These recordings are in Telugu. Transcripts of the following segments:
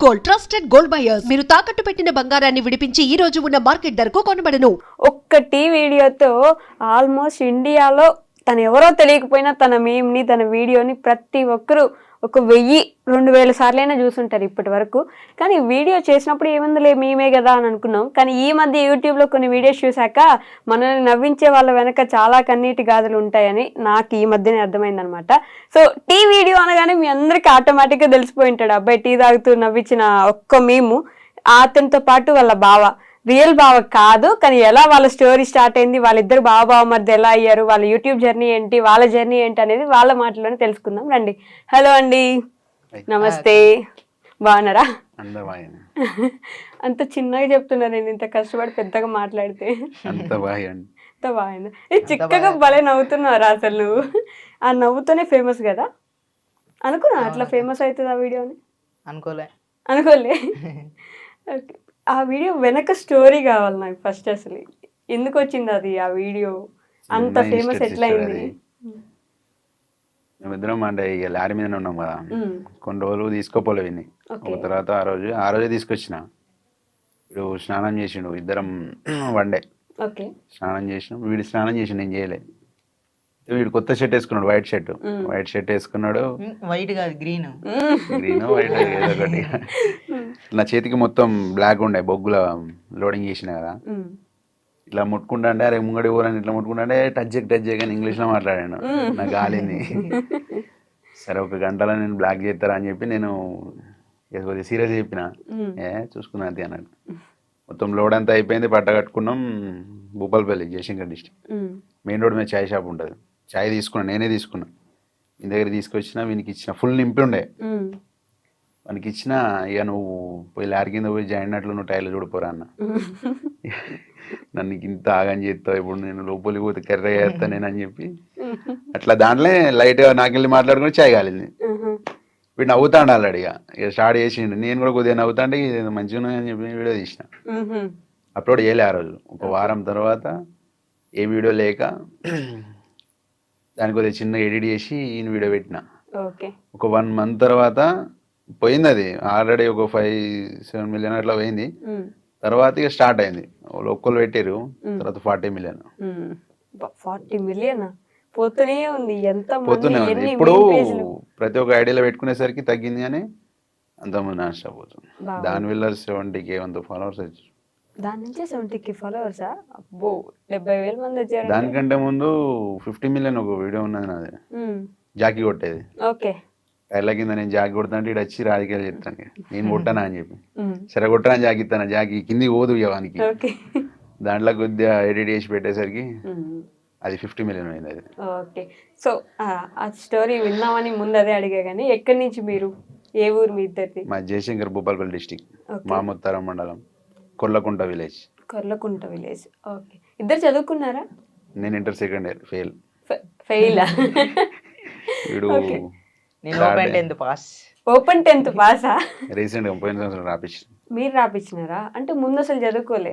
గోల్డ్ ట్రస్టెడ్ గోల్డ్ బయర్స్ మీరు తాకట్టు పెట్టిన బంగారాన్ని విడిపించి ఈ రోజు ఉన్న మార్కెట్ ధరకు కొనబడను. ఒక్కటి వీడియోతో ఆల్మోస్ట్ ఇండియాలో తను ఎవరో తెలియకపోయినా తన మీమ్ని తన వీడియోని ప్రతి ఒక్కరు ఒక 1000-2000 సార్లైనా చూసుంటారు ఇప్పటి వరకు. కానీ వీడియో చేసినప్పుడు ఏముందిలే మేమే కదా అని అనుకున్నాం. కానీ ఈ మధ్య యూట్యూబ్లో కొన్ని వీడియోస్ చూశాక మనల్ని నవ్వించే వాళ్ళ వెనక చాలా కన్నీటి గాథలు ఉంటాయని నాకు ఈ మధ్యనే అర్థమైందనమాట. సో టీ వీడియో అనగానే మీ అందరికీ ఆటోమేటిక్గా తెలిసిపోయి ఉంటాడు అబ్బాయి టీ తాగుతూ నవ్వించిన ఒక్క మీము. అతనితో పాటు వాళ్ళ బావ, రియల్ బావ కాదు కానీ ఎలా వాళ్ళ స్టోరీ స్టార్ట్ అయింది, వాళ్ళిద్దరు బావ మధ్య ఎలా అయ్యారు, వాళ్ళ యూట్యూబ్ జర్నీ ఏంటి, వాళ్ళ జర్నీ ఏంటి అనేది వాళ్ళ మాటలోనే తెలుసుకుందాం రండి. హలో అండి, నమస్తే, బాగున్నారా? అంత చిన్నగా చెప్తున్నా నేను, ఇంత కష్టపడి పెద్దగా మాట్లాడితే అంత బాగుంది. చిక్కగా భలే నవ్వుతున్నారా అసలు నువ్వు. ఆ నవ్వుతోనే ఫేమస్ కదా అనుకున్నా. అట్లా ఫేమస్ అవుతుంది ఆ వీడియోని అనుకోలే. ఓకే, ఆ వీడియో వెనక స్టోరీ కావాలి నాకు ఫస్ట్. అసలు ఎందుకు వచ్చింది అది, ఆ వీడియో అంత ఫేమస్ ఎట్లా అయింది? మేమిద్దరం అంటే ఇక లారీ మీద ఉన్నాం కదా, కొన్ని రోజులు తీసుకోపోలే విని. ఒక తర్వాత ఆ రోజే తీసుకొచ్చిన. వీడు స్నానం చేసిండు, ఇద్దరం వన్డే స్నానం చేసినాం. వీడు స్నానం చేసిండు, నేను చేయలే. వీడు కొత్త షర్ట్ వేసుకున్నాడు, వైట్ షర్ట్ వేసుకున్నాడు. వైట్ కాదు, గ్రీన్ వైట్ ఏదో ఒకటి. నా చేతికి మొత్తం బ్లాక్ ఉండే, బొగ్గుల లోడింగ్ చేసిన కదా. ఇట్లా ముట్టుకుంటా అంటే అరే ముంగడి ఊరని ఇట్లా ముట్టుకుంటా అంటే టచ్ చేయగానే ఇంగ్లీష్లో మాట్లాడాను. నాకు గాలింది. సరే ఒక గంటలో నేను బ్లాక్ చేస్తారా అని చెప్పి నేను కొద్దిగా సీరియస్ చెప్పిన. చూసుకున్నా అంతే అన్నాడు. మొత్తం లోడ్ అంతా అయిపోయింది, పట్ట కట్టుకున్నాం. Bhupalpally, Jayashankar district main road మీద చాయ్ షాప్ ఉంటుంది. చాయ్ నేనే తీసుకున్నా. మీ దగ్గర తీసుకొచ్చిన, వీనికి ఇచ్చిన, ఫుల్ నింపి ఉండే. వానికి ఇచ్చిన, ఇక నువ్వు పోయి లారీ కింద పోయి జాయిన్ అట్లు నువ్వు టైర్లు చూడిపోరా అన్న. నన్ను ఇంత ఆగని చేస్తావు, ఇప్పుడు నేను లోపలికి పోతే కర్ర చేస్తా నేను అని చెప్పి అట్లా దాంట్లో లైట్గా నాకెళ్ళి మాట్లాడుకుని చాయ్ కాలింది. వీడు నవ్వుతాడు ఆల్రెడీ. ఇక స్టార్ట్ చేసిండు. నేను కూడా కొద్దిగా నవ్వుతాంటే ఇది మంచిగా ఉన్నాయని చెప్పి వీడియో తీసిన. అప్లోడ్ చేయలే ఆ రోజు. ఒక వారం తర్వాత ఏ వీడియో లేక దానికి కొద్దిగా చిన్న ఎడిట్ చేసి ఈయన వీడియో పెట్టిన. ఒక 1 month తర్వాత పోయింది అది. ఆల్రెడీ ఒక 5-7 million అట్లా పోయింది. తర్వాత ఇక స్టార్ట్ అయింది. ఒక్కళ్ళు పెట్టారు, తర్వాత 40 million. 40 million పోతూనే ఉంది. ఇప్పుడు ప్రతి ఒక్క ఐడియాలో పెట్టుకునేసరికి తగ్గింది కానీ అంతమంది నాశనం పోతుంది. దానివల్ల 70K ఫాలోవర్స్ వచ్చారు. దాని నుంచి 70K ఫాలోవర్సా? అబ్బో, 70,000 మంది వచ్చారు. దానికంటే ముందు 50 million ఒక వీడియో ఉన్నది నాది, జాకీ కొట్టేది. ఓకే, టైర్ల కింద నేను జాకీ కొడతాంటే ఇటు వచ్చి రాజకీయాలు చెప్తాను, నేను కొట్టానా అని చెప్పి. సరే కొట్టా జాకీ ఇస్తాను, జాకీ కింది పోదు ఇవ్వడానికి. దాంట్లో కొద్దిగా ఎడిట్ చేసి పెట్టేసరికి అది 50 million అయింది అది. ఓకే, సో ఆ స్టోరీ విన్నామని ముందు అదే అడిగా. కానీ ఎక్కడి నుంచి మీరు, ఏ ఊరు మీ ఇద్దరిది? మా జయశంకర్, భూపాలపల్లి డిస్టిక్, మామూతారం మండలం, కొర్లకుంట విలేజ్. ఓకే, ఇద్దరు చదువుకున్నారా? నేను ఇంటర్ సెకండ్ ఇయర్ ఫెయిల్. వీడు ఓపెన్ 10th పాసా? రీసెంట్ గా పోయిన సంవత్సరం రాపించిన. మీరు రాపించినారా? అంటే ముందు అసలు చదువుకోలే?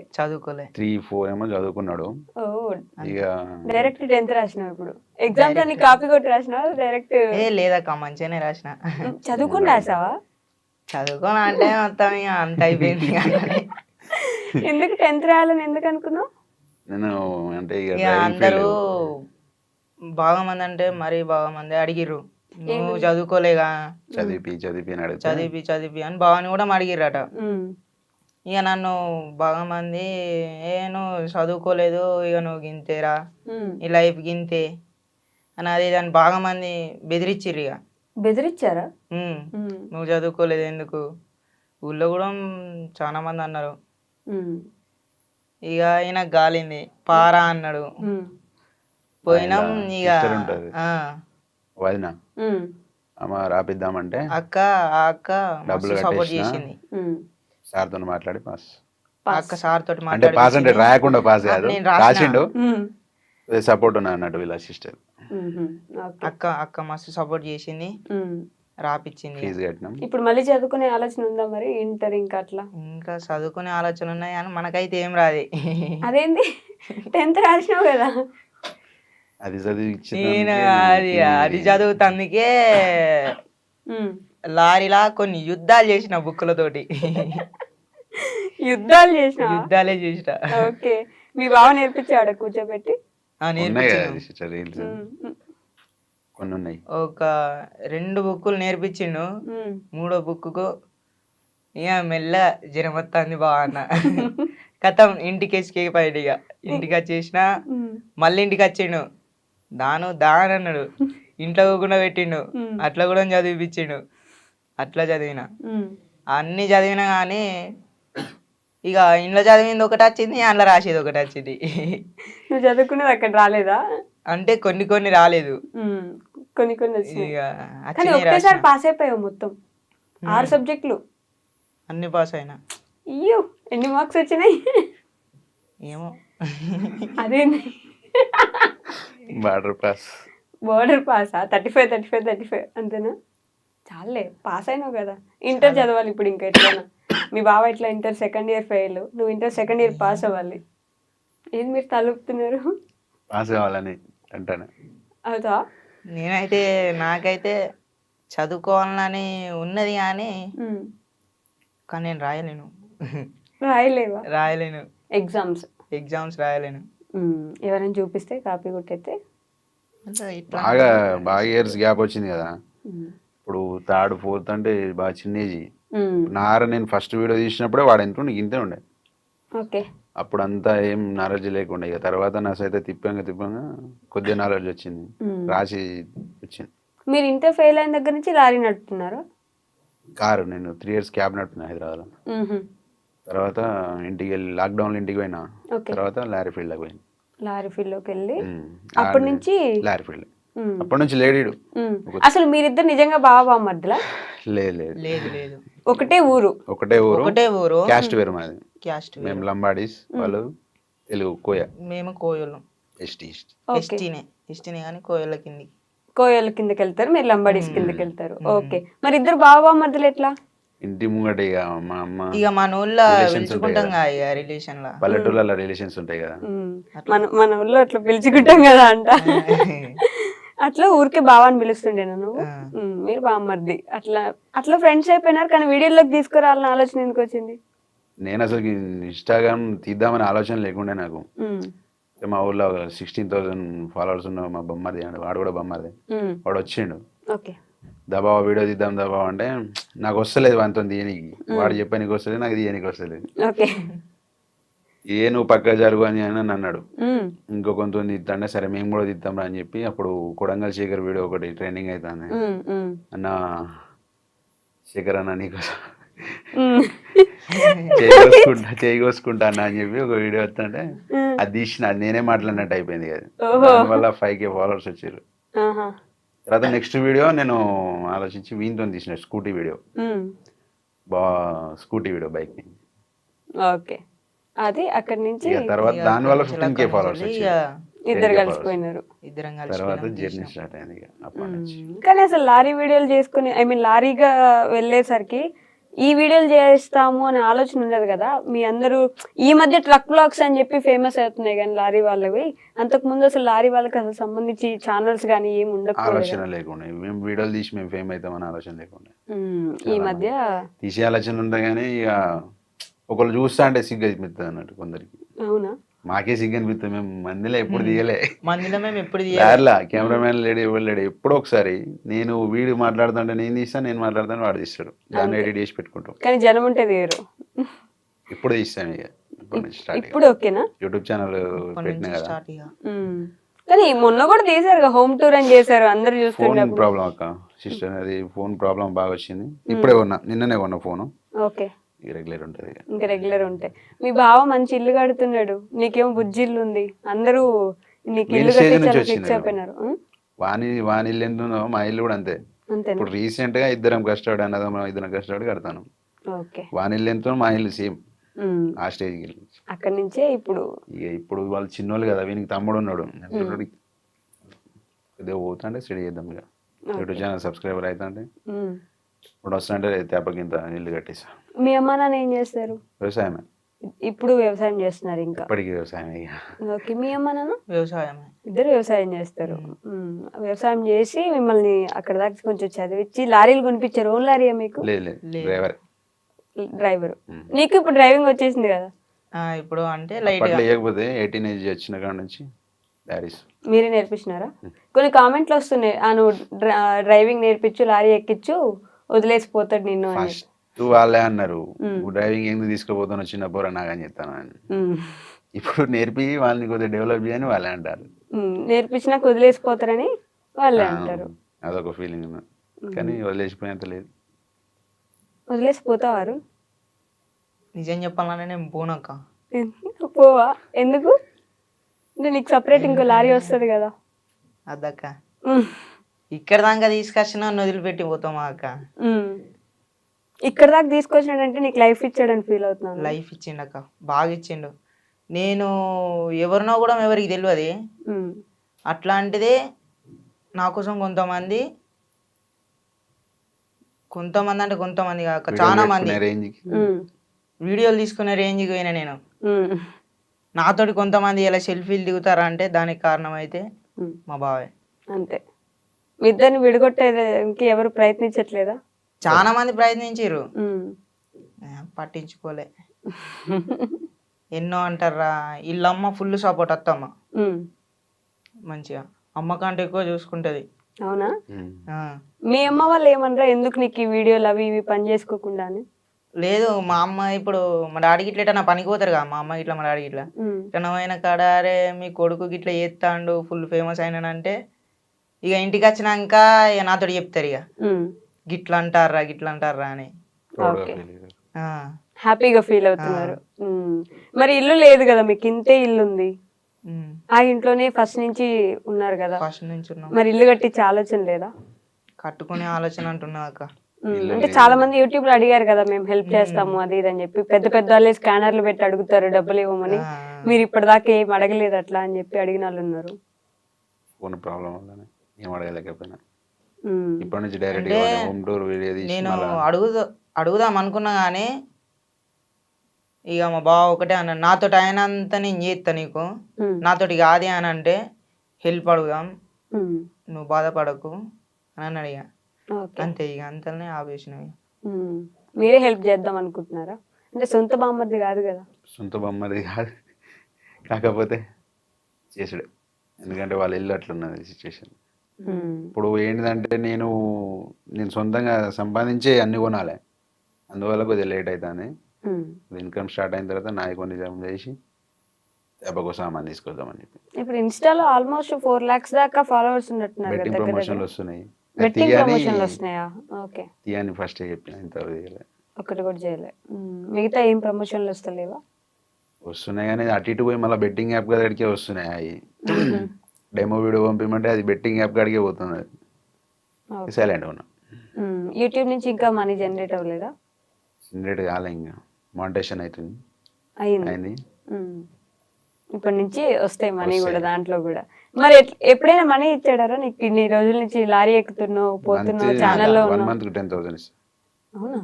3-4 ఏమో చదువుకున్నాడు. ఇక డైరెక్ట్ 10th రాసినావు. ఇప్పుడు ఎగ్జామ్స్ అన్ని కాపీ కొట్టి రాసినావా డైరెక్ట్? లేదక్క, మంచిగానే రాసిన. చదువుకుని రాసావా? చదువుకోని అంటే మొత్తం అంత అయిపోయింది. ఎందుకు 10th రాయాలని ఎందుకు అనుకున్నావు? నేను అంటే అందరూ బాగా మంది అంటే మరీ బాగా మంది అడిగిర్రు, నువ్వు చదువుకోలేగా, చదివి అని బావని కూడా అడిగిర్రట. ఇక నన్ను బాగా మంది నువ్వు చదువుకోలేదు, ఇక నువ్వు గింతేరా, ఈ లైఫ్ గింతే అని అది దాన్ని బాగా మంది బెదిరించిర్రు. ఇక బెదిరించారా? నువ్వు చదువుకోలేదు ఎందుకు, ఊళ్ళో కూడా చాలా మంది అన్నారు. ఇక ఈయన గాలింది, పారా అన్నాడు. పోయినాం. ఇక వదిన రాపిద్దామంటే అక్క డబ్బులు సపోర్ట్ చేసింది. సార్ తో మాట్లాడి పాస్. అక్క సార్ తోటి అంటే పాస్ అంటే రాయకుండా పాస్ కాదు, రాసిండు. సపోర్ట్ ఉన్నా అన్నట్టు వీళ్ళ సిస్టర్. అక్క మస్తు సపోర్ట్ చేసింది, రాపిచ్చింది. ఫీజు కట్టినాం. ఇప్పుడు మళ్ళీ చదువుకునే ఆలోచన ఉందా మరి? ఇంటర్ ఇంకా అట్లా ఇంకా చదువుకునే ఆలోచన ఉన్నాయి కానీ మనకైతే ఏం రాదు. అదేంది, 10th రాసినావు కదా? అది చదివి అది చదువుతందుకే లారీలా కొన్ని యుద్ధాలు చేసిన బుక్కులతోటి యుద్ధాలు చేసిన యుద్ధాలే చేసిన. ఓకే, మీ బావ నేర్పించాడు కూర్చోబెట్టి? ఉన్నాయి కదా నేర్పించిండు. సిస్టర్ రీల్స్ కొన్ని ఉన్నాయి. ఒక 2 బుక్కులు నేర్పించిండు. 3వ బుక్కు ఇక మెల్ల జ్వరం వస్తుంది బాగా అన్న. కథం ఇంటికి ఎస్కేప్ అయ్యాడు. ఇక ఇంటికి వచ్చేసిన మళ్ళీ ఇంటికి వచ్చిండు. దాని అన్నాడు. ఇంట్లో కూడా పెట్టిండు. అట్లా కూడా చదివిపించిండు. అట్లా చదివిన. అన్ని చదివినా కానీ ఇక ఇంట్లో చదివింది ఒకటి వచ్చింది, అందులో రాసేది ఒకటి వచ్చింది. నువ్వు చదువుకునేది అక్కడ రాలేదా? అంటే కొన్ని రాలేదు. కొన్ని వచ్చినాయి. ఇక కానీ వచ్చినాయి ఒకేసారి రాసిన. పాస్ అయిపోయావు మొత్తం 6 సబ్జెక్టులు. అన్ని పాస్ అయినా. అయ్యో, ఎన్ని మార్క్స్ వచ్చినాయి? ఏమో అదేంది బార్డర్ పాస్. బోర్డర్ పాసా? 35 అంతేనా? చాలే, పాస్ అయినావు కదా. ఇంటర్ చదవాలి ఇప్పుడు ఇంకా ఎట్లైనా. మీ బావ ఇట్లా ఇంటర్ సెకండ్ ఇయర్ ఫెయిల్, నువ్వు ఇంటర్ సెకండ్ ఇయర్ పాస్ అవ్వాలి. ఏది మీరు తలుపుతున్నారు? పాస్ కావాలని అంటాను. అవుతా? నాకైతే చదువుకోవాలని ఉన్నది కానీ నేను రాయలేను. రాయలేవా? రాయలేను. ఎగ్జామ్స్ రాయలేను. ఎవరైనా చూపిస్తే కాపీ కొట్టయితే బాగా ఇయర్స్ గ్యాప్ వచ్చింది కదా. ఇప్పుడు 3rd 4th అంటే బాగా చిన్న ఏజ్. నేను ఫస్ట్ వీడియో తీసినప్పుడే వాడు ఎంత ఉండే, ఇంతే ఉండే. ఓకే, అప్పుడు అంతా ఏం నాలెడ్జ్ లేకుండా. ఇక తర్వాత నా సైతే తిప్పంగా కొద్దిగా నాలెడ్జ్ వచ్చింది, రాసి వచ్చింది. మీరు ఇంటర్ ఫెయిల్ అయిన దగ్గర నుంచి లారీ నడుపుతున్నారు? కారు నేను 3 years క్యాబ్ నడుపుతున్నా హైదరాబాద్లో. తర్వాత ఇంటికి వెళ్ళి లాక్డౌన్లో ఇంటికి పోయినా. తర్వాత లారీ ఫీల్డ్లోకి పోయినా. లారీ ఫీల్డ్లోకి వెళ్ళి అప్పటి నుంచి లారీ ఫీల్డ్ అప్పటి నుంచి లేడీడు. అసలు మీరిద్దరు నిజంగా బావ మధ్యలో? లేదు. ఒకటే ఊరు? ఒకటే ఊరు. క్యాస్ట్ వేరు మాది. మేము లంబాడీస్, వాళ్ళు తెలుగు కోయ. మేము కోయలం. ఎస్టీనే కానీ కోయల కిందకి వెళ్తారు, మీరు లంబాడీస్ కిందకి వెళ్తారు. ఓకే, మరి ఇద్దరు బావ మధ్యలో ఎట్లా? ఇంటి ముంగట ఇక మా అమ్మ ఇక మన ఊళ్ళో పిలుచుకుంటాం కదా, రిలేషన్ లా. పల్లెటూళ్ళ రిలేషన్స్ ఉంటాయి కదా, మన ఊళ్ళో అట్లా పిలుచుకుంటాం కదా అంట. అట్లా ఊరికే బావాని పిలుస్తుండే నువ్వు, మీరు బామ్మర్ది. అట్లా ఫ్రెండ్స్ అయిపోయినారు. కానీ వీడియోలోకి తీసుకురావాలని ఆలోచన ఎందుకు వచ్చింది? నేను అసలు ఇన్స్టాగ్రామ్ తీద్దామని ఆలోచన లేకుండే నాకు. మా ఊళ్ళో 16,000 ఫాలోవర్స్ ఉన్న మా బొమ్మది, వాడు కూడా బొమ్మది. వాడు వచ్చిండు, దబావ వీడియో తీద్దాం దబావ అంటే నాకు వస్తలేదు వానితో తీయనికి. వాడు చెప్పానికి వస్తలేదు, నాకు తీయనికి వస్తలేదు. నువ్వు పక్క జరుగు అని అన్నాడు. ఇంకో కొంత తీద్దాంటే సరే మేము కూడా తీద్దాం అని చెప్పి అప్పుడు కొడంగల్ శేఖర్ వీడియో ఒకటి ట్రెండింగ్ అవుతుంది. అన్న శేఖర్ అన్న నీకోసం చేయి కోసుకుంటా అన్న అని చెప్పి ఒక వీడియో వస్తుంటే అది తీసిన, అది నేనే మాట్లాడినట్టు అయిపోయింది కదా. దానివల్ల 5K ఫాలోవర్స్ వచ్చారు. తర్వాత నెక్స్ట్ వీడియో నేను ఆలోచించి వీనితో తీసిన scooty video. Scooty video bike. Okay, అది అక్కడి నుంచి తర్వాత దానివల్ల 15K ఫాలోవర్స్ వచ్చారు. ఇద్దరు కలిసిపోయినారు. తర్వాత జర్నీ స్టార్ట్ అయింది అప్పటి నుంచి. కానీ అసలు లారీ వీడియోలు చేసుకుని, లారీగా వెళ్ళేసరికి ఈ వీడియోలు చేస్తాము అనే ఆలోచన ఉండదు కదా. మీ అందరూ ఈ మధ్య ట్రక్ బ్లాగ్స్ అని చెప్పి ఫేమస్ అవుతున్నాయి కానీ లారీ వాళ్ళవి, అంతకు ముందు అసలు లారీ వాళ్ళకి అసలు సంబంధించి ఛానల్స్ కానీ ఏమి ఉండకపోతే, ఆలోచన లేకుండా మేము వీడియోలు తీసి మేము ఫేమ్ అవుతామని ఆలోచన లేకుండా. ఈ మధ్య తీసే ఆలోచన ఉండే కానీ ఇక ఒకళ్ళు చూస్తా అంటే సిగ్గు అనిపిస్తుంది అన్నట్టు కొందరికి. అవునా? మాకే సిగ్గు అనిపిస్తుంది. మేము మందిలో ఎప్పుడు తీయలే, కెమెరామెన్ లేడు, ఎవరు లేడు. ఎప్పుడో ఒకసారి నేను వీడియో మాట్లాడుతుంటే నేను తీస్తాను, నేను మాట్లాడుతాను వాడు తీస్తాడు, దాన్ని ఎడిట్ చేసి పెట్టుకుంటాం. కానీ జనం ఉంటే తీయరు. ఇప్పుడు తీస్తాను ఇక ఇప్పుడు ఓకేనా? యూట్యూబ్ ఛానల్ పెట్టినా కదా. కానీ మొన్న కూడా తీసారు, హోమ్ టూర్ అని చేశారు, అందరు చూస్తుంటే. ఫోన్ ప్రాబ్లం అక్క సిస్టర్, అది ఫోన్ ప్రాబ్లం బాగా వచ్చింది. ఇప్పుడే కొన్నా, నిన్ననే కొన్నా ఫోను. ఓకే, రెగ్యులర్ ఉంటుంది ఇంకా రెగ్యులర్ ఉంటాయి. మీ బావ మంచి ఇల్లు కడుతున్నాడు, నీకేమో బుజ్జి ఇల్లు ఉంది. అందరూ నీకు ఇల్లు ఫిక్స్ అయిపోయినారు. వాని ఇల్లు ఎంత ఉందో మా ఇల్లు కూడా అంతే. ఇప్పుడు రీసెంట్ గా ఇద్దరం కష్టపడి ఇద్దరం కష్టపడి కడతాను. వాని ఇల్లు ఎంత మా ఇల్లు సేమ్ ఆ స్టేజ్కి వెళ్ళి అక్కడి నుంచే ఇప్పుడు వాళ్ళు చిన్నోళ్ళు కదా, వీనికి తమ్ముడు ఉన్నాడు. కొద్దిగా పోతుంటే స్టడీ చేద్దాం ఇక. యూట్యూబ్ ఛానల్ సబ్స్క్రైబర్ అవుతుంటే ఇప్పుడు వస్తుంటే తేపకింత ఇల్లు కట్టేసా. మీ అమ్మ నాన్న ఏం చేస్తారు? వ్యవసాయమే. ఇప్పుడు వ్యవసాయం చేస్తున్నారు ఇంకా. ఇప్పటికీ వ్యవసాయం ఇక. ఓకే, మీ అమ్మ నాన్న వ్యవసాయమే. ఇద్దరు వ్యవసాయం చేస్తారు. వ్యవసాయం చేసి మిమ్మల్ని అక్కడ దాకా కొంచెం చదివించి లారీలు కొనిపించారు. ఓన్ లారీయా మీకు? లేదు లేదు డ్రైవర్. డ్రైవర్. నీకు ఇప్పుడు డ్రైవింగ్ వచ్చేసింది కదా? ఇప్పుడు అంటే లైట్ అప్పట్లో లేకపోతే 18 ఏజ్ వచ్చిన కాడ నుంచి లారీస్ మీరే నేర్పించినారా? కొన్ని కామెంట్లు వస్తున్నాయి, నువ్వు డ్రైవింగ్ నేర్పించు, లారీ ఎక్కించు, వదిలేసిపోతాడు నిన్ను అని. ఫస్ట్ వాళ్ళే అన్నారు, డ్రైవింగ్ ఎందుకు తీసుకుపోతాను చిన్న పోరా నాకని చెప్తాను అని. ఇప్పుడు నేర్పి వాళ్ళని కొద్దిగా డెవలప్ చేయని వాళ్ళే అంటారు. నేర్పించినాక వదిలేసిపోతారని వాళ్ళే అంటారు. అదొక ఫీలింగ్ ఉంది, కానీ వదిలేసిపోయేంత లేదు. వదిలేసిపోతావారు? నిజం చెప్పాలంటే నేను పోనక్క. పోవా? ఎందుకు? అంటే నీకు సపరేట్ ఇంకో లారీ వస్తుంది కదా. అద్దక్క ఇక్కడ దాకా తీసుకొచ్చిన నన్ను వదిలిపెట్టి పోతామా అక్క? ఇక్కడ దాకా తీసుకొచ్చినాడంటే నీకు లైఫ్ ఇచ్చాడని ఫీల్ అవుతున్నాను. లైఫ్ ఇచ్చిండు అక్క, బాగా ఇచ్చిండు. నేను ఎవరినో కూడా ఎవరికి తెలియదు. అట్లాంటిదే నా కోసం కొంతమంది అంటే కొంతమంది కాక చాలా మంది రేంజ్కి వీడియోలు తీసుకునే రేంజ్కి పోయినా నేను. నాతోటి కొంతమంది ఇలా సెల్ఫీలు దిగుతారా అంటే దానికి కారణం అయితే మా బావే. అంతే. మీ ఇద్దరిని విడగొట్టేదానికి ఎవరు ప్రయత్నించట్లేదా? చాలా మంది ప్రయత్నించారు, పట్టించుకోలే. ఎన్నో అంటారా, వీళ్ళమ్మ ఫుల్ సపోర్ట్. అత్తమ్మ మంచిగా అమ్మ కంటే ఎక్కువ చూసుకుంటది. అవునా? మీ అమ్మ వాళ్ళు ఏమనరా ఎందుకు నీకు ఈ వీడియోలు అవి ఇవి పని చేసుకోకుండా అని? లేదు, మా అమ్మ ఇప్పుడు మా డాడీకి ఇట్లా నా పనికి పోతారు కదా, మా అమ్మ ఇట్లా మా డాడీకి ఇట్లా పోయిన కాడ అరే మీ కొడుకు గిట్లా చేస్తాడు ఫుల్ ఫేమస్ అయినానంటే ఇక ఇంటికి వచ్చినాక ఇక నాతో చెప్తారు ఇక గిట్లా అంటారా అని. హ్యాపీగా ఫీల్ అవుతున్నారు. మరి ఇల్లు లేదు కదా మీకు, ఇంతే ఇల్లు ఉంది. ఆ ఇంట్లోనే ఫస్ట్ నుంచి ఉన్నారు కదా. ఫస్ట్ నుంచి ఉన్నాం. మరి ఇల్లు కట్టించే ఆలోచన లేదా? కట్టుకునే ఆలోచన అంటున్నా అక్క. అంటే చాలా మంది యూట్యూబ్ లో అడిగారు కదా, మేము హెల్ప్ చేస్తాము అది ఇది అని చెప్పి. పెద్ద పెద్ద వాళ్ళే స్కానర్లు పెట్టి అడుగుతారు డబ్బులు ఇవ్వమని. మీరు ఇప్పటిదాకా ఏం అడగలేదు అట్లా అని చెప్పి అడిగిన వాళ్ళు ఉన్నారు. ఫోన్ ప్రాబ్లం వల్లనే ఏం అడగలేకపోయినా. ఇప్పటి నుంచి డైరెక్ట్ హోమ్ టూర్ వీడియో తీసి నేను అడుగుదాం అనుకున్నా కానీ ఇక మా బావ ఒకటే అన్నాడు, నాతోటి అయినంత నేను చేస్తా, నీకు నాతోటి కాదే అని అంటే హెల్ప్ అడుగుదాం, నువ్వు బాధపడకు అని అన్నాడు. ఇక అంతే, ఇక అంతనే ఆపేసినవి. మీరే హెల్ప్ చేద్దాం అనుకుంటున్నారా? అంటే సొంత బామ్మది కాదు కదా. సొంత బామ్మది కాదు, కాకపోతే చేసుడే. ఎందుకంటే వాళ్ళ ఇల్లు అట్లున్నది సిచ్యువేషన్. ఇప్పుడు ఏంటిదంటే నేను సొంతంగా సంపాదించే అన్ని కొనాలి, అందువల్ల కొద్దిగా లేట్ అవుతుంది. ఇన్కమ్ స్టార్ట్ అయిన తర్వాత నాయి కొన్ని జమ చేసి దెబ్బకు సామాన్ తీసుకొద్దామని చెప్పి. ఇప్పుడు ఇన్స్టాలో ఆల్మోస్ట్ 4 lakhs దాకా ఫాలోవర్స్ ఉన్నట్టున్నారు. బెట్టింగ్ ప్రమోషన్లు వస్తున్నాయి. బెట్టింగ్ ప్రమోషన్లు వస్తున్నాయా? ఓకే, తీయని ఫస్ట్ చెప్పిన, ఇంత ఒకటి కూడా చేయలే. మిగతా ఏం ప్రమోషన్లు వస్తలేవా? వస్తున్నాయి కానీ అటు ఇటు పోయి మళ్ళీ బెట్టింగ్ యాప్ కాడికే వస్తున్నాయి. అవి డెమో వీడియో పంపిమంటే అది బెట్టింగ్ యాప్ కాడికే పోతుంది. సైలెంట్ ఉన్నా. యూట్యూబ్ నుంచి ఇంకా మనీ జనరేట్ అవ్వలేదా? జనరేట్ కాలే, ఇంకా మానిటైజేషన్ అవుతుంది అయింది. ఇప్పటి నుంచి వస్తాయి మనీ కూడా దాంట్లో కూడా. మరి ఎప్పుడైనా మనీ ఇచ్చాడారా నీకు? ఇన్ని రోజుల నుంచి లారీ ఎక్కుతున్నావు పోతున్నావు ఛానల్లో? 1 month కి 10,000 ఇస్తా. అవునా?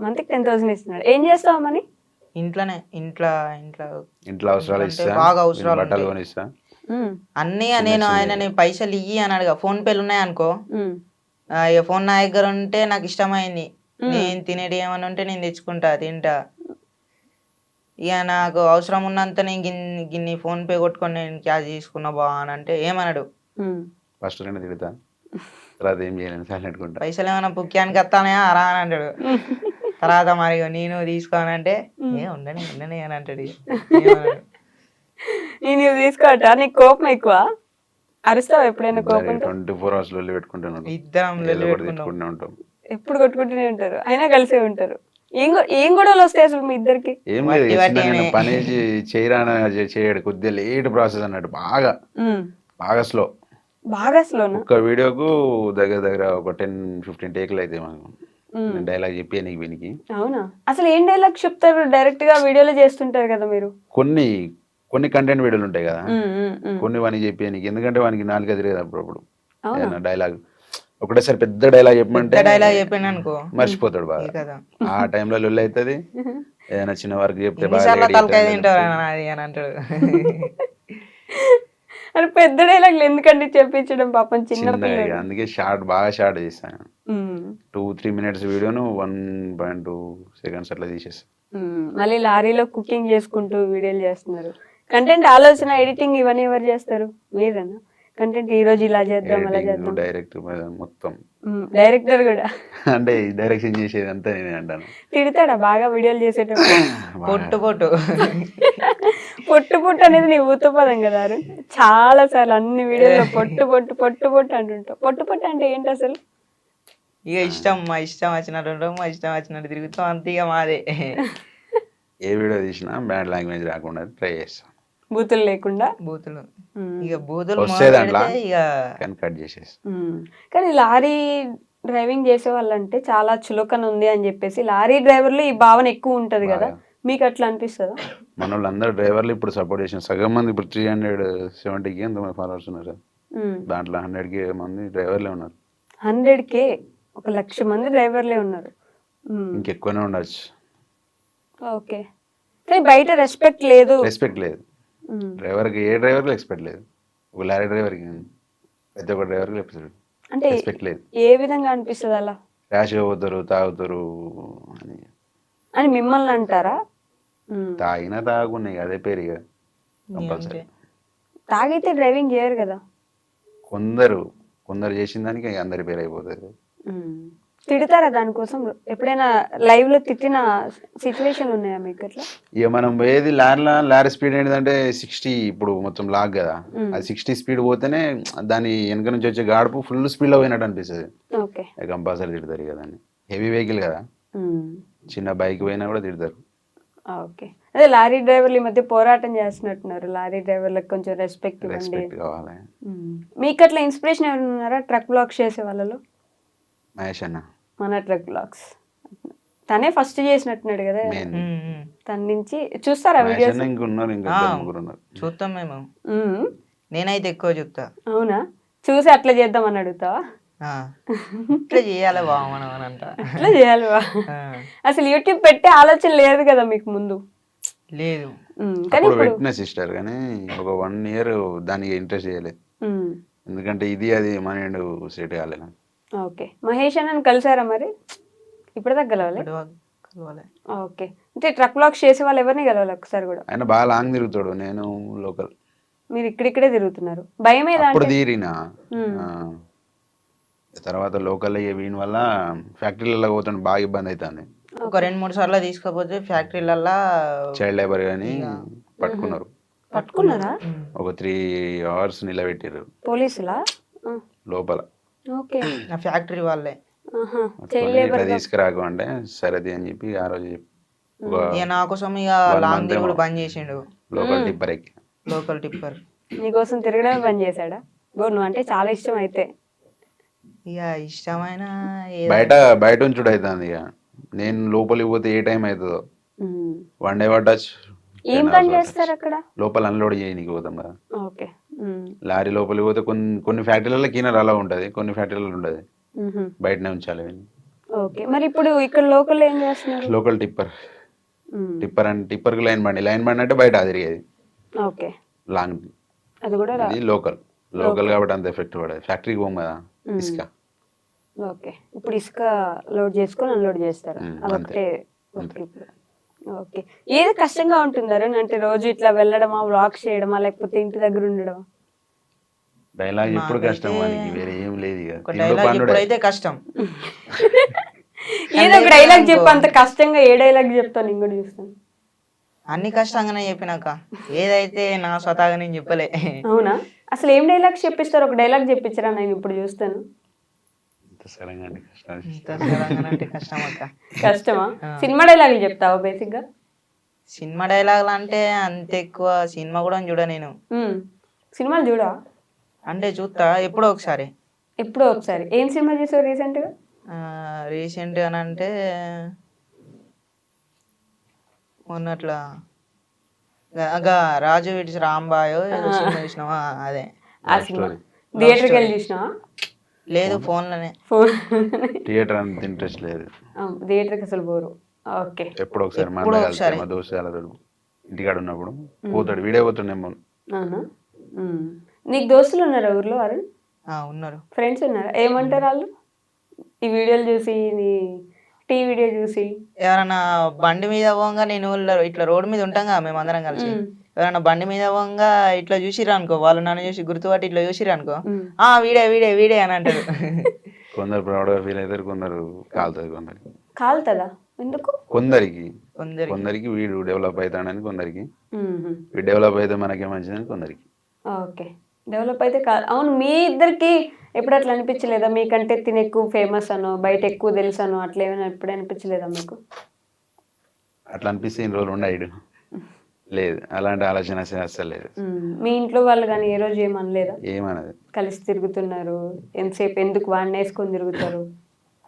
మంత్కి 10,000 ఇస్తున్నాడు. ఏం చేస్తావు మనీ? ఇంట్లోనే, ఇంట్లో అవసరాలు ఇస్తా, బాగా అవసరాలు బట్టలు కొనిస్తా అన్నీ. నేను ఆయన పైసలు ఇయ్యి అని అడగా. ఫోన్ పేలు ఉన్నాయి అనుకో, ఇక ఫోన్ నా దగ్గర ఉంటే నాకు ఇష్టమైంది, నేను తినేది ఏమని ఉంటే నేను తెచ్చుకుంటా తింటా. ఇక నాకు అవసరం ఉన్నంత నేను గిన్ని ఫోన్ పే కొట్టుకొని నేను క్యాష్ తీసుకున్నా బా అని అంటే ఏమన్నాడు. ఫస్ట్ తిడతా, తర్వాత ఏం చేయలేను సైలెంట్ కుంటా. పైసలు ఏమైనా పుక్యానికి వస్తానే రా అని అంటాడు. తర్వాత మరి నేను తీసుకోనంటే ఉండని అని అంటాడు. నేను తీసుకోవటా? నీకు కోపం ఎక్కువ? అరుస్తావు ఎప్పుడైనా? కోపం 24 hours లొల్లి పెట్టుకుంటాను. ఇద్దరం పెట్టుకుంటూనే ఉంటాం. ఎప్పుడు కొట్టుకుంటూనే ఉంటారు, అయినా కలిసే ఉంటారు. ఏం గొడవలు వస్తాయి అసలు మీ ఇద్దరికి? ఏం లేదు, పని చేయరాన చేయడు, కొద్దిగా లేట్ ప్రాసెస్ అన్నట్టు. బాగా స్లో. ఒక వీడియోకు దగ్గర ఒక 10-15 టేకులు అయితే మాకు డైలాగ్ చెప్పి నీకు వీనికి. అవునా? అసలు ఏం డైలాగ్ చెప్తారు? డైరెక్ట్ గా వీడియోలో చేస్తుంటారు కదా మీరు. కొన్ని కంటెంట్ వీడియోలు ఉంటాయి కదా, కొన్ని వానికి చెప్పి నీకు. ఎందుకంటే వానికి 4 తిరగదు అప్పుడప్పుడు డైలాగ్. ఒకటేసారి పెద్ద డైలాగ్ చెప్పమంటే డైలాగ్ చెప్పాను అనుకో మర్చిపోతాడు బాగా. ఆ టైంలో లొల్లి అవుతుంది. ఏదైనా చిన్న వర్క్ చెప్తే బాగా ఎన్నిసార్లు ready తలకాయ అవుతాడు. తింటారు అది అని అంటాడు. అని పెద్ద డైలాగులు ఎందుకండి చెప్పించడం పాపం చిన్న చిన్నగా ఇక పిల్లలు. అందుకే బాగా షార్ట్ చేస్తాను. 2-3 మినిట్స్ వీడియోను 1.2 సెకండ్స్ అట్లా తీసేస్తాను. మళ్ళీ లారీలో కుకింగ్ చేసుకుంటూ వీడియోలు చేస్తున్నారు. కంటెంట్ ఆలోచన, ఎడిటింగ్ ఇవన్నీ ఎవరు చేస్తారు? మీరేనా? కంటెంట్ ఈ రోజు ఇలా చేద్దాం అలా చేద్దాం. డైరెక్ట్ మొత్తం డైరెక్టర్ కూడా అంటే డైరెక్షన్ చేసేది అంతా నేనే అంటాను. తిడతాడా బాగా వీడియోలు చేసేటప్పుడు? పొట్టు పొట్టు పొట్టు పొట్టు అనేది నీ ఊతపదం కదా అరుణ్. చాలా సార్లు అన్ని వీడియోలో పొట్టు పొట్టు పొట్టు పొట్టు అంటుంటావు. పొట్టు పొట్టు అంటే ఏంటి అసలు? ఇక మా ఇష్టం వచ్చినట్టు ఉంటాం, మా ఇష్టం వచ్చినట్టు తిరుగుతాం, అంతే ఇక మాదే. ఏ వీడియో తీసినా బ్యాడ్ లాంగ్వేజ్ రాకుండా ట్రై చేస్తాను. బూతులు లేకుండా. బూతులు ఇక బూతులు వస్తే దాంట్లో మొదలెడితే ఇక కానీ కట్ చేసేస్తాను. కానీ లారీ డ్రైవింగ్ చేసే వాళ్ళంటే చాలా చులకన ఉంది అని చెప్పేసి లారీ డ్రైవర్లు ఈ భావన ఎక్కువ ఉంటది కదా, మీకు అట్లా అనిపిస్తుందా? మన వాళ్ళందరూ డ్రైవర్లు ఇప్పుడు సపోర్ట్ చేసిన సగం మంది ఇప్పుడు 370K ఎంతమంది ఫాలోవర్స్ ఉన్నారు. దాంట్లో 100K మంది డ్రైవర్లే ఉన్నారు. 100K 1,00,000 మంది డ్రైవర్లే ఉన్నారు. ఇంకెక్కువనే ఉండొచ్చు. ఓకే, కానీ బయట రెస్పెక్ట్ లేదు. రెస్పెక్ట్ లేదు డ్రైవర్కి. ఏ డ్రైవర్కి రెస్పెక్ట్ లేదు. ఒక లారీ డ్రైవర్కి, ప్రతి ఒక్క డ్రైవర్కి అంటే రెస్పెక్ట్ లేదు. ఏ విధంగా అనిపిస్తుంది అలా? ర్యాష్గా పోతారు, తాగుతారు అని మిమ్మల్ని అంటారా? తాగినా తాగున్నాయి అదే పేరు ఇక కంపల్సరీ. తాగితే డ్రైవింగ్ చేయరు కదా. కొందరు చేసిన దానికి అందరి పేరు అయిపోతుంది. తిడతారా దానికోసం? ఎప్పుడైనా లైవ్ లో తిట్టిన సిచ్యువేషన్ ఉన్నాయా మీకు అట్లా? ఇక మనం పోయేది లారీ స్పీడ్ ఏంటంటే 60, ఇప్పుడు మొత్తం లాగ్ కదా, అది 60 స్పీడ్ పోతేనే దాని వెనక నుంచి వచ్చే గాడుపు ఫుల్ స్పీడ్ లో పోయినట్టు అనిపిస్తుంది. ఓకే, కంపల్సరీ తిడతారు కదా. హెవీ వెహికల్ కదా, చిన్న బైక్ పోయినా కూడా తిడతారు. ఓకే, అదే లారీ డ్రైవర్లు ఈ మధ్య పోరాటం చేస్తున్నట్టున్నారు. లారీ డ్రైవర్లకు కొంచెం రెస్పెక్ట్ ఇవ్వండి. రెస్పెక్ట్ కావాలి. మీకు అట్లా ఇన్స్పిరేషన్ ఎవరు ఉన్నారా ట్రక్ బ్లాగ్స్ చేసే వాళ్ళలో? మహేష్ అన్న మన ట్రక్ బ్లాగ్స్ తనే ఫస్ట్ చేసినట్టున్నాడు కదా, మెయిన్. తన నుంచి చూస్తారా మహేష్ వీడియోస్? అన్న ఇంకున్నారు, ఇంకా ఇద్దరు ముగ్గురు ఉన్నారు. చూస్తాం మేము. నేనైతే ఎక్కువ చూస్తా. అవునా? చూసి అట్లా చేద్దాం అని అడుగుతావా? ఇట్లా చేయాలి బా మనం అని అంట. అట్లా చేయాలి బా. అసలు యూట్యూబ్ పెట్టే ఆలోచన లేదు కదా మీకు ముందు? లేదు. కానీ ఇప్పుడు పెట్టిన సిస్టర్, కానీ ఒక 1 year దానికి ఇంట్రెస్ట్ చేయలేదు. ఎందుకంటే ఇది అది మైండ్ సెట్ కాలేదు. ఓకే, మహేష్ అన్నని కలిసారా మరి? ఇప్పుడు దాకా కలవాలి. కలవాలి. ఓకే, అంటే ట్రక్ బ్లాగ్స్ చేసే వాళ్ళు ఎవరిని కలవాలి ఒకసారి కూడా? ఆయన బాగా లాంగ్ తిరుగుతాడు, నేను లోకల్. మీరు ఇక్కడిక్కడే తిరుగుతున్నారు, భయం ఏదా? అప్పుడు తీరినా తర్వాత లోకల్ వీని వల్ల ఫ్యాక్టరీలలో పోతాను, బాగా ఇబ్బంది అవుతుంది. ఒక 2-3 సార్లు తీసుకపోతే ఫ్యాక్టరీలల్లో చైల్డ్ లేబర్ కానీ పట్టుకున్నారు. పట్టుకున్నారా? ఒక 3 hours నిలబెట్టారు పోలీసులా? లోపల. ఓకే, నా ఫ్యాక్టరీ వాళ్ళే. ఇట్లా తీసుకురాకు అంటే సరేది అని చెప్పి ఆ రోజు ఇక నా కోసం ఇక లాంగ్ తిరుగుడు బంద్ చేసిండు. లోకల్ టిప్పర్ ఎక్కి. లోకల్ టిప్పర్ నీకోసం తిరగడమే బంద్ చేశాడా? నువ్వు అంటే చాలా ఇష్టం అయితే. ఇక ఇష్టమైన బయట ఉంచుడు అవుతుంది. ఇక నేను లోపలికి పోతే ఏ టైం అవుతుందో 1 day పట్టచ్చు. ఏం పని చేస్తారు అక్కడ? లోపల అన్లోడ్ చేయనీకి పోతాం కదా. ఓకే, లారీ లోపలికి పోతే కొన్ని ఫ్యాక్టరీలలో క్లీనర్ అలా ఉంటుంది, కొన్ని ఫ్యాక్టరీలలో ఉండదు, బయటనే ఉంచాలి. ఓకే, మరి ఇప్పుడు ఇక్కడ లోకల్ ఏం చేస్తున్నారు? లోకల్ టిప్పర్ అంటే టిప్పర్కి లైన్ బండి అంటే బయట తిరిగేది. ఓకే, లాంగ్ అది కూడా అది లోకల్ కాబట్టి అంత ఎఫెక్ట్ పడదు. ఫ్యాక్టరీకి పోం కదా ఇసుక. ఓకే, ఇప్పుడు ఇసుక లోడ్ చేసుకొని అన్లోడ్ చేస్తారు, అదొకటే. ఓకే, ఏది కష్టంగా ఉంటుందారు అంటే రోజు ఇట్లా వెళ్ళడమా, వ్లాగ్స్ చేయడమా, లేకపోతే ఇంటి దగ్గర ఉండడమా? డైలాగ్ ఎప్పుడు కష్టం, మనకి వేరే ఏం లేదు. ఇక డైలాగ్ ఎప్పుడైతే కష్టం. ఏదో ఒక డైలాగ్ చెప్పు, అంత కష్టంగా ఏ డైలాగ్ చెప్తాను నేను కూడా చూస్తాను. అన్ని కష్టంగానే చెప్పినాక ఏదైతే నా స్వతహాగా నేను చెప్పలే. అవునా? అసలు ఏం డైలాగ్స్ చెప్పిస్తారు? ఒక డైలాగ్ చెప్పించరా, నేను ఇప్పుడు చూస్తాను. కష్టం అక్క. కష్టమా? సినిమా డైలాగులు చెప్తావా బేసిక్ గా? సినిమా డైలాగులు అంటే అంత ఎక్కువ సినిమా కూడా చూడ నేను. సినిమాలు చూడా? అంటే చూస్తా ఎప్పుడో ఒకసారి. ఎప్పుడో ఒకసారి. ఏం సినిమా చూసావు రీసెంట్ గా? రీసెంట్ గా అంటే మొన్నట్లా రాజు విడిచి రాంబాయో సినిమా చూసినావా? అదే ఆ సినిమా థియేటర్కి వెళ్ళి చూసినావా? లేదు, ఫోన్లోనే. ఫోన్ థియేటర్ అంత ఇంట్రెస్ట్ లేదు. థియేటర్కి అసలు పోరు. ఓకే. ఎప్పుడో ఒకసారి మా ఎప్పుడో అన్న ఒకసారి. కలిసి మా దోస్తులతో ఇంటికాడ ఉన్నప్పుడు పోతాడు, వీడే పోతుండేమో. అవునా? నీకు దోస్తులు ఉన్నారా ఊర్లో అరుణ్? ఉన్నారు. ఫ్రెండ్స్ ఉన్నారా? ఏమంటారు వాళ్ళు ఈ వీడియోలు చూసి, నీ టీ వీడియో చూసి? ఎవరన్నా బండి మీద పోగా నేను ఇట్లా రోడ్డు మీద ఉంటాం కదా మేము అందరం కలిసి, ఎవరన్నా బండి మీద పోగా ఇట్లా చూసిరా అనుకో, వాళ్ళు నన్ను చూసి గుర్తుపట్టి ఇట్లా చూసిరా అనుకో, వీడే వీడే వీడే అని అంటారు. కొందరు ప్రౌడ్గా ఫీల్ అవుతారు, కొందరు కాలుతుంది, కొందరికి కాలుతుందా? ఎందుకు? కొందరికి వీడు డెవలప్ అవుతాడని, కొందరికి వీడు డెవలప్ అయితే మనకే మంచిదని, కొందరికి. ఓకే, డెవలప్ అయితే కాదు. అవును, మీ ఇద్దరికి ఎప్పుడు అట్లా అనిపించలేదా? మీకంటే తిని ఎక్కువ ఫేమస్ అనో, బయట ఎక్కువ తెలుసు అనో, అట్లా ఏమైనా ఎప్పుడు అనిపించలేదా మీకు? అట్లా అనిపిస్తే ఇన్ని రోజులు ఉండడు. లేదు, అలాంటి ఆలోచన అసలు లేదు. మీ ఇంట్లో వాళ్ళు కానీ ఏ రోజు ఏమనలేదా? ఏమన్నది, కలిసి తిరుగుతున్నారు ఎంతసేపు, ఎందుకు వాడిని వేసుకొని తిరుగుతారు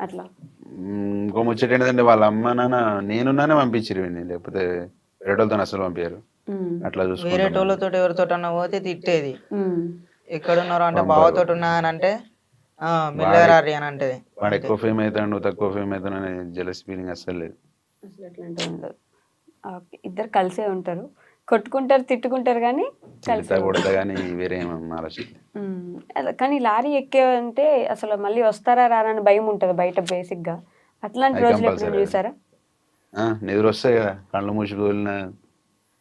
అట్లా? ఇంకో ముచ్చట ఏంటంటే వాళ్ళ అమ్మ నాన్న నేనున్నానే పంపించారు వీడిని, లేకపోతే వేరేటోళ్ళతో అసలు పంపించారు. అట్లా వేరే చూసుకుంటాను. టోళ్ళతో ఎవరితో అన్న పోతే తిట్టేది. ఎక్కడున్నారో అంటే బావతో ఉన్నా అని అంటే మెల్లరారి అని అంటది. వాడు ఎక్కువ ఫేమ్ అవుతాడు, నువ్వు తక్కువ ఫేమ్ అవుతాను అనే జెలస్ ఫీలింగ్ అసలు లేదు. అసలు అట్లాంటివి ఉండదు. ఓకే, ఇద్దరు కలిసే ఉంటారు, కొట్టుకుంటారు, తిట్టుకుంటారు, కానీ తిడతా కొడతా కానీ వేరే ఏం ఆలోచన. కానీ లారీ ఎక్కేవంటే అసలు మళ్ళీ వస్తారా రారా అని భయం ఉంటుంది బయట బేసిక్గా. అట్లాంటి అది రోజులు compulsory. ఎప్పుడు చూసారా? నిద్ర వస్తాయి కదా, కళ్ళు మూసి వెళ్ళిన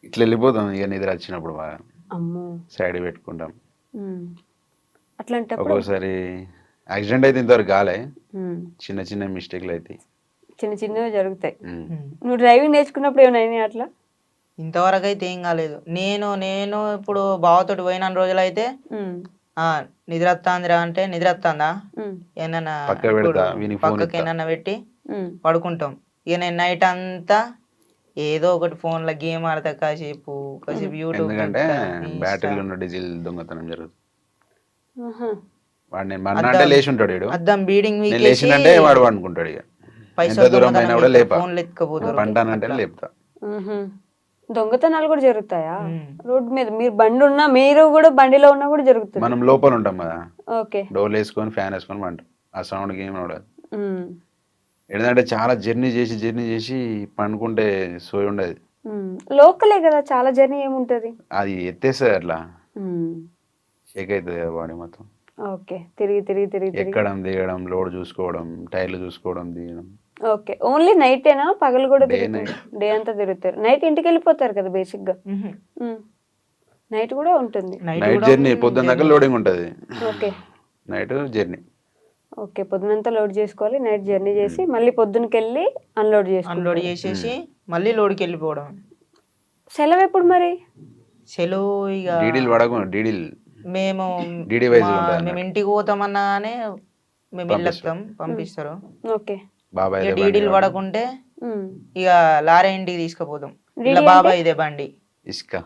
ఇట్లా వెళ్ళిపోతాం. ఇక నిద్ర వచ్చినప్పుడు బాగా అమ్మో, సైడ్ పెట్టుకుంటాం. అట్లాంటప్పుడు ఒక్కోసారి యాక్సిడెంట్ అయితే ఇంతవరకు కాలే, చిన్న చిన్న మిస్టేక్లు అయితే చిన్న చిన్నవి జరుగుతాయి. నువ్వు డ్రైవింగ్ నేర్చుకున్నప్పుడు ఏమైనా అయినాయి అట్లా? ఇంతవరకు అయితే ఏం కాలేదు. నేను ఇప్పుడు బావతోటి పోయిన రోజులైతే నిద్ర వస్తాందిరా అంటే నిద్ర వస్తుందా ఏమన్నా పక్కకి ఏమన్నా పెట్టి పడుకుంటాం. ఇక నేను నైట్ అంతా ఏదో ఒకటి ఫోన్ లో గేమ్ ఆడతా, కాసేపు యూట్యూబ్. ఎందుకంటే బ్యాటరీలో ఉన్న డీజిల్ దొంగతనం జరుగుతుంది. వాడు నేను మన్నా అంటే లేచి ఉంటాడు, వీడు అద్దం బీడింగ్ లేచిందంటే వాడు అనుకుంటాడు. ఇక ఎంత దూరం అయినా కూడా లేపా, ఫోన్లు ఎత్తుకపోతారు. పంటానంటే లేపుతా. దొంగతనాలు కూడా జరుగుతాయా రోడ్ మీద? మీరు బండి ఉన్నా, మీరు కూడా బండిలో ఉన్నా కూడా జరుగుతుంది. మనం లోపల ఉంటాం కదా, ఓకే, డోర్లు వేసుకొని ఫ్యాన్ వేసుకొని పంటాం, ఆ సౌండ్ ఏం ఉండదు. ఏంటంటే చాలా జర్నీ చేసి పండుకుంటే సోయి ఉండదు. లోకలే కదా, చాలా జర్నీ ఏముంటది, అది ఎత్తేస్తుంది, అట్లా షేక్ అవుతుంది కదా బాడీ మొత్తం. ఓకే, తిరిగి ఎక్కడం దిగడం, లోడ్ చూసుకోవడం, టైర్లు చూసుకోవడం, దిగడం. ఓకే, ఓన్లీ నైటేనా? పగలు కూడా డే అంతా తిరుగుతారు? నైట్ ఇంటికి వెళ్ళిపోతారు కదా బేసిక్ గా. నైట్ కూడా ఉంటుంది. నైట్ జర్నీ, పొద్దున్న దాకా లోడింగ్ ఉంటుంది. Okay, night journey. ఓకే, పొద్దునంతా లోడ్ చేసుకోవాలి, నైట్ జర్నీ చేసి మళ్ళీ పొద్దునకి వెళ్ళి అన్లోడ్ చేసేసి మళ్ళీ లోడ్కి వెళ్ళిపోవడం. సెలవు ఎప్పుడు మరి? సెలవు ఇక డీడీలు పడకు, డీడీలు మేము ఇంటికి పోతామన్నా కానీ మేము వెళ్ళొస్తాం, పంపిస్తారు. ఓకే, బాబాయ్ డీడీలు పడకుంటే ఇక లారీ ఇంటికి తీసుకుపోతాం. ఇలా బాబాయ్ ఇదే బండి ఇసుక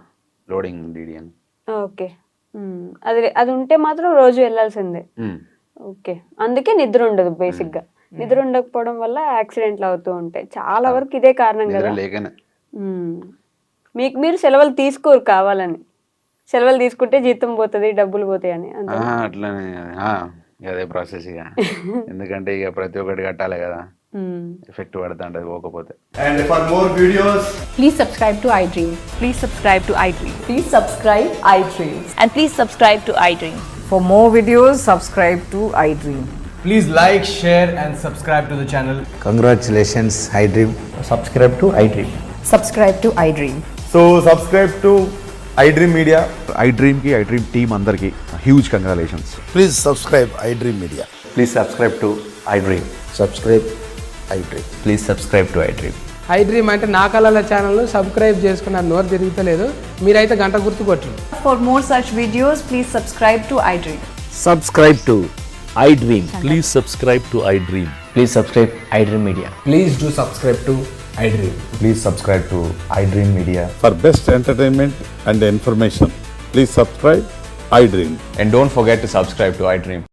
లోడింగ్ డీడీ అని. ఓకే, అది ఉంటే మాత్రం రోజు వెళ్ళాల్సిందే. ఓకే, అందుకే నిద్ర ఉండదు బేసిక్ గా. నిద్ర ఉండకపోవడం వల్ల యాక్సిడెంట్లు అవుతూ ఉంటాయి. చాలా వరకు ఇదే కారణం కదా. మీకు మీరు సెలవులు తీసుకోరు కావాలని, సెలవులు తీసుకుంటే జీతం పోతుంది, డబ్బులు పోతాయి అని. అట్లనే అదే ప్రాసెస్ ఇక. ఎందుకంటే ఇక ప్రతి ఒక్కటి కట్టాలి కదా, ఎఫెక్ట్ పడుతూ ఉంటుంది పోకపోతే. And for more videos, Please subscribe to iDream. Please subscribe to iDream. Please subscribe iDream. And please subscribe to iDream. For more videos, subscribe to iDream. please like, share and subscribe to the channel. Congratulations, iDream. Subscribe to iDream. Subscribe to iDream. So subscribe to iDream Media. iDream ki iDream team andarki huge congratulations. Please subscribe iDream Media. Please subscribe to iDream. Subscribe iDream. Please subscribe to iDream. iDream అంటే నా కళల ఛానల్ను సబ్స్క్రైబ్ చేసుకున్నారు, నోరు తిరుగుతలేదు. మీరైతే గంట గుర్తు కొట్టండి. For more such videos, please subscribe to iDream. Subscribe to iDream. Please subscribe to iDream. Please subscribe iDream Media. Please do subscribe to iDream. Please subscribe to iDream Media. For best entertainment and information, please subscribe iDream. And don't forget to subscribe to iDream.